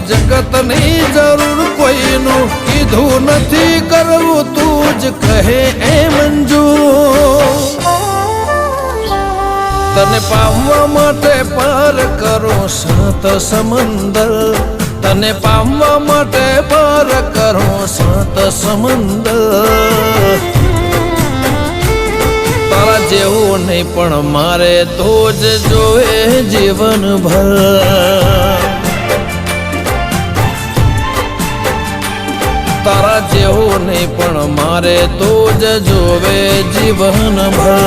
જગતની જરૂર કોઈનું કીધું નથી કરવું તું જ કહે એ મંજુ તને પામવા માટે પાર કરો સાત સમંદર તને પામવા માટે પાર કરો સાત સમંદર તારા જેવું નહીં પણ મારે તો જ જોવે જીવનભર તારા જેવું નહીં પણ મારે તો જ જોવે જીવનભર